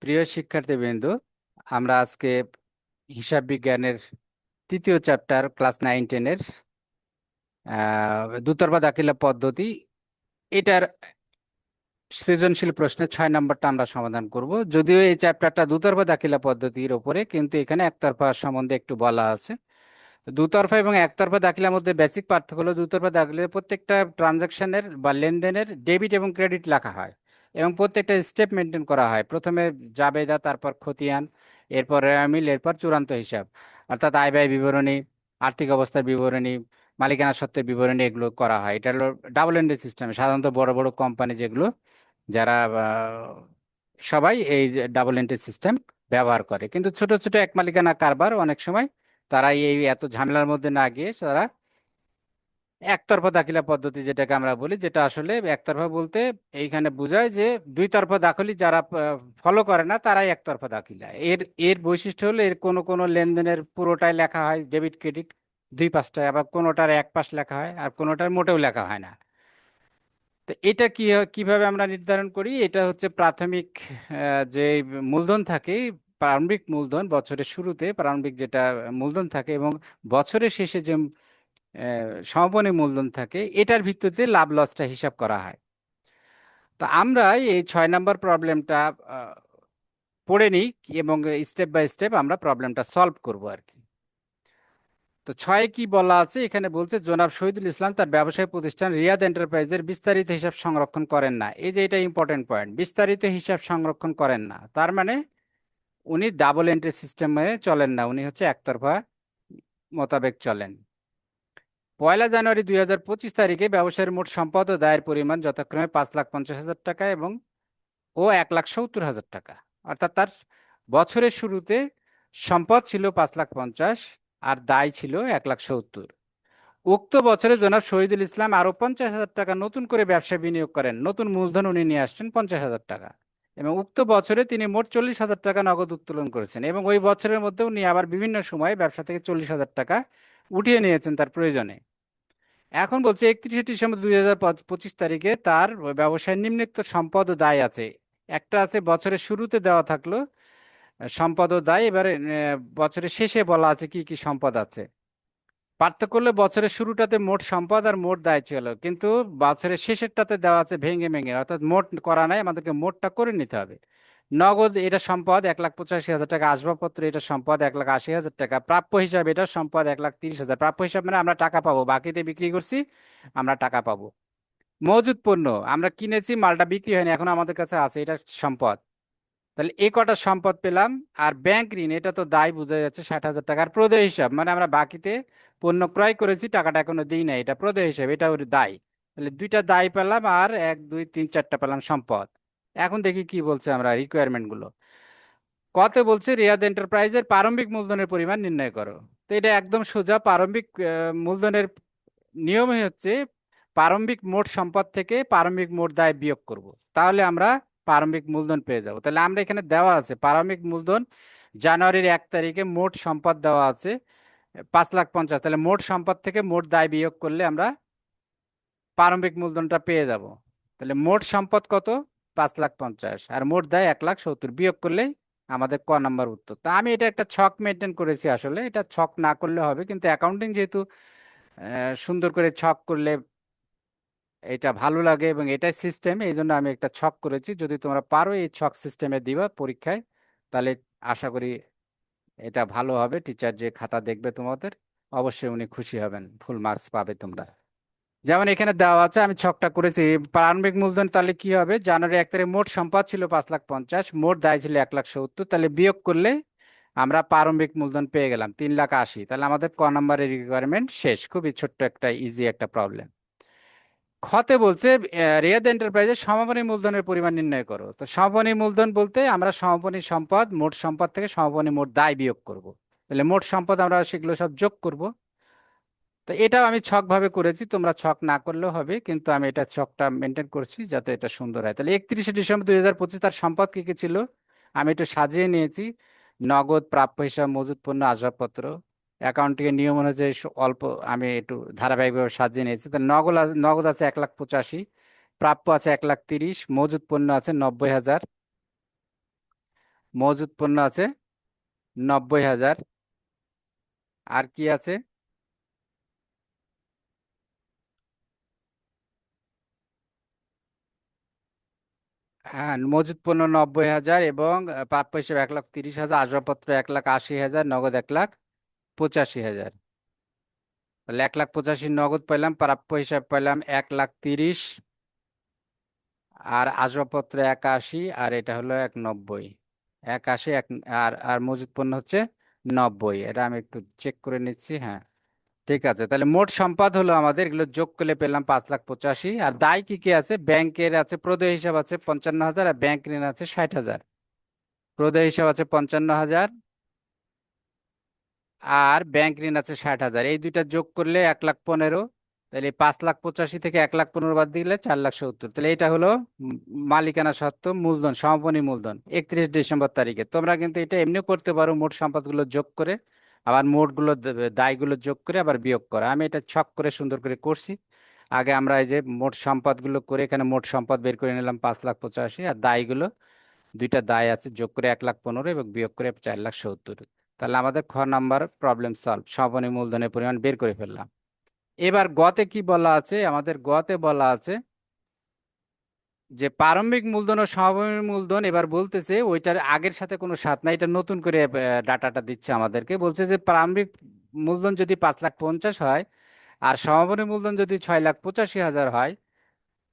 প্রিয় শিক্ষার্থীবৃন্দ, আমরা আজকে হিসাব বিজ্ঞানের তৃতীয় চ্যাপ্টার ক্লাস 9-10-এর দুতরফা দাখিলা পদ্ধতি এটার সৃজনশীল প্রশ্নের 6 নম্বরটা আমরা সমাধান করব। যদিও এই চ্যাপ্টারটা দুতরফা দাখিলা পদ্ধতির উপরে, কিন্তু এখানে একতরফা সম্বন্ধে একটু বলা আছে। দুতরফা এবং একতরফা দাখিলার মধ্যে বেসিক পার্থক্য হলো দুতরফা দাখিলায় প্রত্যেকটা ট্রানজাকশনের বা লেনদেনের ডেবিট এবং ক্রেডিট লেখা হয় এবং প্রত্যেকটা স্টেপ মেনটেন করা হয়। প্রথমে জাবেদা, তারপর খতিয়ান, এরপর রেওয়ামিল, এরপর চূড়ান্ত হিসাব, অর্থাৎ আয় ব্যয় বিবরণী, আর্থিক অবস্থার বিবরণী, মালিকানা সত্ত্বের বিবরণী, এগুলো করা হয়। এটা হলো ডাবল এন্ট্রি সিস্টেম। সাধারণত বড় বড় কোম্পানি যেগুলো, যারা সবাই এই ডাবল এন্ট্রি সিস্টেম ব্যবহার করে, কিন্তু ছোট ছোট এক মালিকানা কারবার অনেক সময় তারা এই এত ঝামেলার মধ্যে না গিয়ে তারা একতরফা দাখিলা পদ্ধতি, যেটাকে আমরা বলি, যেটা আসলে একতরফা বলতে এইখানে বোঝায় যে দুই তরফা দাখিলি যারা ফলো করে না তারাই একতরফা দাখিলা। এর এর বৈশিষ্ট্য হলো এর কোনো কোনো লেনদেনের পুরোটাই লেখা হয় ডেবিট ক্রেডিট দুই পাশটায়, আবার কোনোটার এক পাশ লেখা হয় আর কোনোটার মোটেও লেখা হয় না। তো এটা কিভাবে আমরা নির্ধারণ করি? এটা হচ্ছে প্রাথমিক যে মূলধন থাকে, প্রারম্ভিক মূলধন, বছরের শুরুতে প্রারম্ভিক যেটা মূলধন থাকে এবং বছরের শেষে যে সমাপনী মূলধন থাকে, এটার ভিত্তিতে লাভ লসটা হিসাব করা হয়। তো আমরা এই 6 নম্বর প্রবলেমটা পড়ে নিই এবং স্টেপ বাই স্টেপ আমরা প্রবলেমটা সলভ করব আর কি। তো 6-এ কি বলা আছে? এখানে বলছে জনাব শহীদুল ইসলাম তার ব্যবসায় প্রতিষ্ঠান রিয়াদ এন্টারপ্রাইজের বিস্তারিত হিসাব সংরক্ষণ করেন না। এই যে এটা ইম্পর্টেন্ট পয়েন্ট, বিস্তারিত হিসাব সংরক্ষণ করেন না, তার মানে উনি ডাবল এন্ট্রি সিস্টেমে চলেন না, উনি হচ্ছে একতরফা মোতাবেক চলেন। 1 জানুয়ারি 2025 তারিখে ব্যবসায়ের মোট সম্পদ ও দায়ের পরিমাণ যথাক্রমে 5,50,000 টাকা এবং 1,70,000 টাকা। অর্থাৎ তার বছরের শুরুতে সম্পদ ছিল 5,50,000 আর দায় ছিল 1,70,000। উক্ত বছরে জনাব শহীদুল ইসলাম আরো 50,000 টাকা নতুন করে ব্যবসা বিনিয়োগ করেন। নতুন মূলধন উনি নিয়ে আসছেন 50,000 টাকা, এবং উক্ত বছরে তিনি মোট 40,000 টাকা নগদ উত্তোলন করেছেন এবং ওই বছরের মধ্যে উনি আবার বিভিন্ন সময়ে ব্যবসা থেকে 40,000 টাকা উঠিয়ে নিয়েছেন তার প্রয়োজনে। এখন বলছে 31শে ডিসেম্বর 2025 তারিখে তার ব্যবসায় নিম্নোক্ত সম্পদ ও দায় আছে। একটা আছে বছরের শুরুতে দেওয়া থাকলো সম্পদ ও দায়, এবারে বছরের শেষে বলা আছে কি কি সম্পদ আছে। পার্থক্য করলে বছরের শুরুটাতে মোট সম্পদ আর মোট দায় ছিল, কিন্তু বছরের শেষেরটাতে দেওয়া আছে ভেঙে ভেঙে, অর্থাৎ মোট করা নাই, আমাদেরকে মোটটা করে নিতে হবে। নগদ এটা সম্পদ 1,85,000 টাকা, আসবাবপত্র এটা সম্পদ 1,80,000 টাকা, প্রাপ্য হিসাব এটা সম্পদ 1,30,000। প্রাপ্য হিসাব মানে আমরা টাকা পাবো, বাকিতে বিক্রি করছি আমরা টাকা পাবো। মজুদ পণ্য আমরা কিনেছি, মালটা বিক্রি হয়নি, এখন আমাদের কাছে আছে, এটা সম্পদ। তাহলে এই কটা সম্পদ পেলাম। আর ব্যাংক ঋণ এটা তো দায়, বোঝা যাচ্ছে 60,000 টাকার প্রদেয় হিসাব, মানে আমরা বাকিতে পণ্য ক্রয় করেছি, টাকাটা এখনো দিই না, এটা প্রদেয় হিসাব, এটা ওর দায়। তাহলে দুইটা দায় পেলাম আর 1 2 3 4টা পেলাম সম্পদ। এখন দেখি কি বলছে আমরা রিকোয়ারমেন্ট গুলো। কতে বলছে রিয়াদ এন্টারপ্রাইজের প্রারম্ভিক মূলধনের পরিমাণ নির্ণয় করো। তো এটা একদম সোজা। প্রারম্ভিক মূলধনের নিয়মই হচ্ছে প্রারম্ভিক মোট সম্পদ থেকে প্রারম্ভিক মোট দায় বিয়োগ করব, তাহলে আমরা প্রারম্ভিক মূলধন পেয়ে যাব। তাহলে আমরা এখানে দেওয়া আছে প্রারম্ভিক মূলধন জানুয়ারির 1 তারিখে মোট সম্পদ দেওয়া আছে 5,50,000। তাহলে মোট সম্পদ থেকে মোট দায় বিয়োগ করলে আমরা প্রারম্ভিক মূলধনটা পেয়ে যাব। তাহলে মোট সম্পদ কত? 5,50,000 আর মোট দায় 1,70,000, বিয়োগ করলেই আমাদের ক নাম্বার উত্তর। তা আমি এটা একটা ছক মেনটেন করেছি, আসলে এটা ছক না করলে হবে, কিন্তু অ্যাকাউন্টিং যেহেতু সুন্দর করে ছক করলে এটা ভালো লাগে এবং এটাই সিস্টেম, এই জন্য আমি একটা ছক করেছি। যদি তোমরা পারো এই ছক সিস্টেমে দিবা পরীক্ষায়, তাহলে আশা করি এটা ভালো হবে। টিচার যে খাতা দেখবে তোমাদের, অবশ্যই উনি খুশি হবেন, ফুল মার্কস পাবে তোমরা। যেমন এখানে দেওয়া আছে, আমি ছকটা করেছি। প্রারম্ভিক মূলধন তাহলে কি হবে? জানুয়ারি 1 তারিখে মোট সম্পদ ছিল 5,50,000, মোট দায় ছিল 1,70,000, তাহলে বিয়োগ করলে আমরা প্রারম্ভিক মূলধন পেয়ে গেলাম 3,80,000। তাহলে আমাদের ক নম্বরের রিকোয়ারমেন্ট শেষ। খুবই ছোট্ট একটা ইজি একটা প্রবলেম। খতে বলছে রিয়াদ এন্টারপ্রাইজের সমাপনী মূলধনের পরিমাণ নির্ণয় করো। তো সমাপনী মূলধন বলতে আমরা সমাপনী সম্পদ, মোট সম্পদ থেকে সমাপনী মোট দায় বিয়োগ করব। তাহলে মোট সম্পদ আমরা সেগুলো সব যোগ করব। তো এটাও আমি ছক ভাবে করেছি, তোমরা ছক না করলেও হবে, কিন্তু আমি এটা ছকটা মেনটেন করছি যাতে এটা সুন্দর হয়। তাহলে 31শে ডিসেম্বর 2025 তার সম্পদ কি কি ছিল আমি একটু সাজিয়ে নিয়েছি। নগদ, প্রাপ্য হিসাব, মজুত পণ্য, আসবাবপত্র। অ্যাকাউন্টিং এর নিয়ম অনুযায়ী অল্প আমি একটু ধারাবাহিকভাবে সাজিয়ে নিয়েছি। তাহলে নগদ আছে 1,85,000, প্রাপ্য আছে 1,30,000, মজুত পণ্য আছে 90,000, মজুদ পণ্য আছে 90,000। আর কি আছে? হ্যাঁ, মজুদ পণ্য 90,000 এবং প্রাপ্য হিসেবে 1,30,000, আসবাবপত্র 1,80,000, নগদ 1,85,000। তাহলে 1,85,000 নগদ পাইলাম, প্রাপ্য হিসাব পাইলাম 1,30,000, আর আসবাবপত্র 1,80, আর এটা হলো 1,90। 1,80 আর আর মজুদ পণ্য হচ্ছে 90। এটা আমি একটু চেক করে নিচ্ছি। হ্যাঁ, ঠিক আছে। তাহলে মোট সম্পদ হলো আমাদের, এগুলো যোগ করলে পেলাম 5,85,000। আর দায় কি কি আছে? ব্যাংকের আছে প্রদেয় হিসাব আছে 55,000, আর ব্যাংক ঋণ আছে 60,000। প্রদেয় হিসাব আছে 55,000 আর ব্যাংক ঋণ আছে 60,000। এই দুইটা যোগ করলে 1,15,000। তাহলে 5,85,000 থেকে 1,15,000 বাদ দিলে 4,70,000। তাহলে এটা হলো মালিকানা সত্ত্ব মূলধন, সমাপনী মূলধন 31 ডিসেম্বর তারিখে। তোমরা কিন্তু এটা এমনিও করতে পারো, মোট সম্পদগুলো যোগ করে আবার মোটগুলো দায়গুলো যোগ করে আবার বিয়োগ করা। আমি এটা ছক করে সুন্দর করে করছি। আগে আমরা এই যে মোট সম্পদগুলো করে এখানে মোট সম্পদ বের করে নিলাম 5,85,000, আর দায়গুলো দুইটা দায় আছে, যোগ করে 1,15,000 এবং বিয়োগ করে 4,70,000। তাহলে আমাদের খ নাম্বার প্রবলেম সলভ, সমাপনী মূলধনের পরিমাণ বের করে ফেললাম। এবার গতে কি বলা আছে? আমাদের গতে বলা আছে যে প্রারম্ভিক মূলধন ও সমাপনী মূলধন, এবার বলতেছে ওইটার আগের সাথে কোনো সাথ নাই, এটা নতুন করে ডাটাটা দিচ্ছে আমাদেরকে। বলছে যে প্রারম্ভিক মূলধন যদি 5,50,000 হয় আর সমাপনী মূলধন যদি 6,85,000 হয়,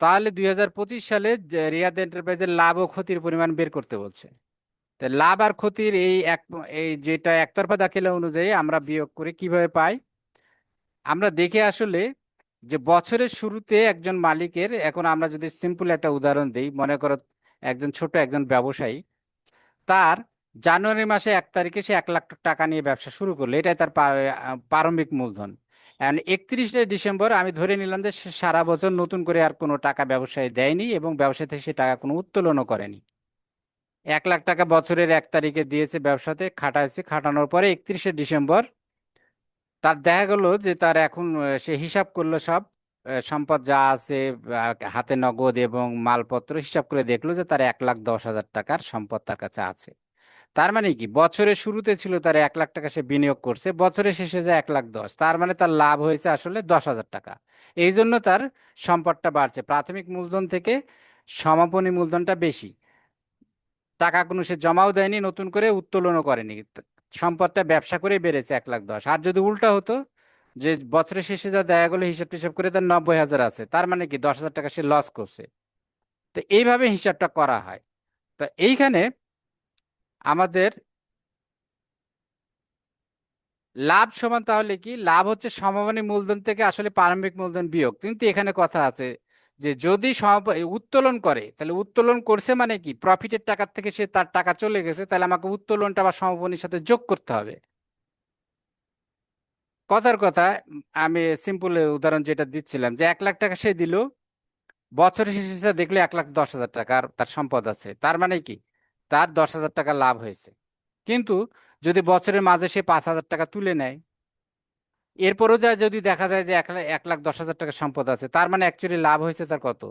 তাহলে 2025 সালে রিয়াদ এন্টারপ্রাইজের লাভ ও ক্ষতির পরিমাণ বের করতে বলছে। তো লাভ আর ক্ষতির এই যেটা একতরফা দাখিলা অনুযায়ী আমরা বিয়োগ করে কিভাবে পাই? আমরা দেখে আসলে যে বছরের শুরুতে একজন মালিকের, এখন আমরা যদি সিম্পল একটা উদাহরণ দিই, মনে করো একজন ছোট একজন ব্যবসায়ী, তার জানুয়ারি মাসে 1 তারিখে সে 1,00,000 টাকা নিয়ে ব্যবসা শুরু করলো, এটাই তার প্রারম্ভিক মূলধন। এখন 31 ডিসেম্বর আমি ধরে নিলাম যে সে সারা বছর নতুন করে আর কোনো টাকা ব্যবসায় দেয়নি এবং ব্যবসা থেকে সে টাকা কোনো উত্তোলনও করেনি। 1,00,000 টাকা বছরের 1 তারিখে দিয়েছে, ব্যবসাতে খাটাইছে, খাটানোর পরে 31 ডিসেম্বর তার দেখা গেল যে তার এখন সে হিসাব করলো সব সম্পদ যা আছে, হাতে নগদ এবং মালপত্র হিসাব করে দেখলো যে তার 1,10,000 টাকার সম্পদ তার কাছে আছে। তার মানে কি, বছরের শুরুতে ছিল তার 1,00,000 টাকা সে বিনিয়োগ করছে, বছরের শেষে যায় 1,10,000, তার মানে তার লাভ হয়েছে আসলে 10,000 টাকা। এই জন্য তার সম্পদটা বাড়ছে। প্রাথমিক মূলধন থেকে সমাপনী মূলধনটা বেশি। টাকা কোনো সে জমাও দেয়নি, নতুন করে উত্তোলনও করেনি, সম্পদটা ব্যবসা করে বেড়েছে 1,10,000। আর যদি উল্টা হতো, যে বছরের শেষে যা দেখা গেলো হিসাব টিসাব করে তার 90,000 আছে, তার মানে কি 10,000 টাকা সে লস করছে। তো এইভাবে হিসাবটা করা হয়। তো এইখানে আমাদের লাভ সমান তাহলে কি, লাভ হচ্ছে সমমানী মূলধন থেকে আসলে প্রারম্ভিক মূলধন বিয়োগ। কিন্তু এখানে কথা আছে যে যদি উত্তোলন করে, তাহলে উত্তোলন করছে মানে কি, প্রফিটের টাকার থেকে সে তার টাকা চলে গেছে, তাহলে আমাকে উত্তোলনটা বা সমাপনীর সাথে যোগ করতে হবে। কথার কথা, আমি সিম্পল উদাহরণ যেটা দিচ্ছিলাম যে 1,00,000 টাকা সে দিল, বছরের শেষে সে দেখলো 1,10,000 টাকার তার সম্পদ আছে, তার মানে কি তার 10,000 টাকা লাভ হয়েছে। কিন্তু যদি বছরের মাঝে সে 5,000 টাকা তুলে নেয়, এরপরও যা যদি দেখা যায় যে 1,10,000 টাকার সম্পদ আছে, তার মানে অ্যাকচুয়ালি লাভ হয়েছে তার কত,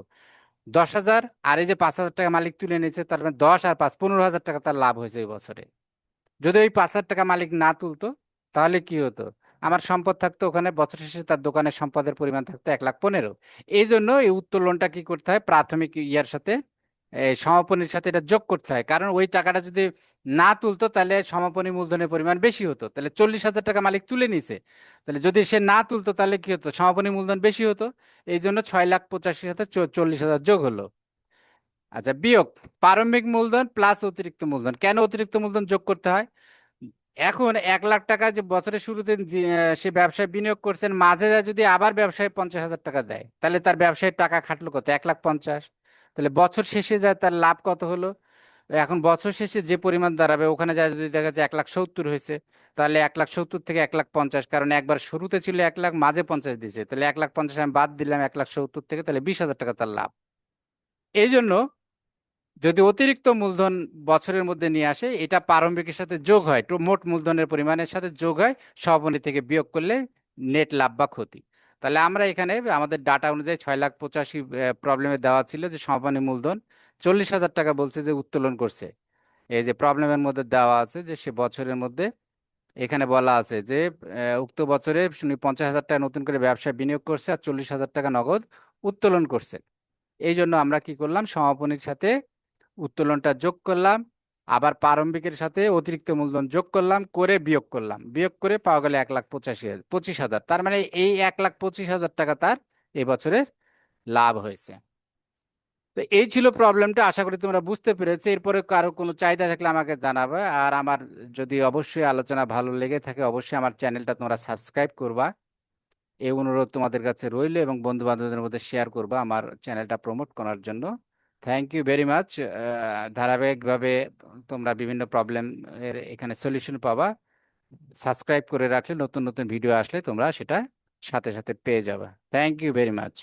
10,000। আর এই যে 5,000 টাকা মালিক তুলে নিয়েছে, তার মানে 10 আর 5 15,000 টাকা তার লাভ হয়েছে এই বছরে। যদি ওই 5,000 টাকা মালিক না তুলতো, তাহলে কি হতো, আমার সম্পদ থাকতো ওখানে, বছর শেষে তার দোকানের সম্পদের পরিমাণ থাকতো 1,15,000। এই জন্য এই উত্তোলনটা কি করতে হয়, প্রাথমিক ইয়ার সাথে এই সমাপনীর সাথে এটা যোগ করতে হয়। কারণ ওই টাকাটা যদি না তুলতো, তাহলে সমাপনী মূলধনের পরিমাণ বেশি হতো, তাহলে 40,000 টাকা মালিক তুলে নিছে, তাহলে যদি সে না তুলতো তাহলে কি হতো, সমাপনী মূলধন বেশি হতো। এই জন্য 6,85,000 সাথে 40,000 যোগ হলো। আচ্ছা, বিয়োগ প্রারম্ভিক মূলধন প্লাস অতিরিক্ত মূলধন। কেন অতিরিক্ত মূলধন যোগ করতে হয়? এখন 1,00,000 টাকা যে বছরের শুরুতে সে ব্যবসায় বিনিয়োগ করছেন, মাঝে যায় যদি আবার ব্যবসায় 50,000 টাকা দেয়, তাহলে তার ব্যবসায় টাকা খাটলো কত, 1,50,000। তাহলে বছর শেষে যায় তার লাভ কত হলো? এখন বছর শেষে যে পরিমাণ দাঁড়াবে, ওখানে যায় যদি দেখা যায় 1,70,000 হয়েছে, তাহলে 1,70,000 থেকে 1,50,000, কারণ একবার শুরুতে ছিল 1,00,000, মাঝে 50 দিয়েছে, তাহলে 1,50,000 আমি বাদ দিলাম 1,70,000 থেকে, তাহলে 20,000 টাকা তার লাভ। এই জন্য যদি অতিরিক্ত মূলধন বছরের মধ্যে নিয়ে আসে, এটা প্রারম্ভিকের সাথে যোগ হয়, মোট মূলধনের পরিমাণের সাথে যোগ হয়, সমাপনী থেকে বিয়োগ করলে নেট লাভ বা ক্ষতি। তাহলে আমরা এখানে আমাদের ডাটা অনুযায়ী 6,85,000 প্রবলেমে দেওয়া ছিল যে সমাপনী মূলধন 40,000 টাকা বলছে যে উত্তোলন করছে, এই যে প্রবলেমের মধ্যে দেওয়া আছে যে সে বছরের মধ্যে এখানে বলা আছে যে উক্ত বছরে উনি 50,000 টাকা নতুন করে ব্যবসায় বিনিয়োগ করছে আর 40,000 টাকা নগদ উত্তোলন করছে। এই জন্য আমরা কি করলাম, সমাপনীর সাথে উত্তোলনটা যোগ করলাম, আবার প্রারম্ভিকের সাথে অতিরিক্ত মূলধন যোগ করলাম, করে বিয়োগ করলাম, বিয়োগ করে পাওয়া গেল 1,85,000 তার মানে এই 1,25,000 টাকা তার এবছরের লাভ হয়েছে। তো এই ছিল প্রবলেমটা, আশা করি তোমরা বুঝতে পেরেছো। এরপরে কারো কোনো চাহিদা থাকলে আমাকে জানাবে। আর আমার যদি অবশ্যই আলোচনা ভালো লেগে থাকে অবশ্যই আমার চ্যানেলটা তোমরা সাবস্ক্রাইব করবা, এই অনুরোধ তোমাদের কাছে রইল, এবং বন্ধু বান্ধবদের মধ্যে শেয়ার করবা আমার চ্যানেলটা প্রমোট করার জন্য। Thank you very much. ধারাবাহিকভাবে তোমরা বিভিন্ন প্রবলেম এর এখানে সলিউশন পাবা। সাবস্ক্রাইব করে রাখলে নতুন নতুন ভিডিও আসলে তোমরা সেটা সাথে সাথে পেয়ে যাবে। Thank you very much.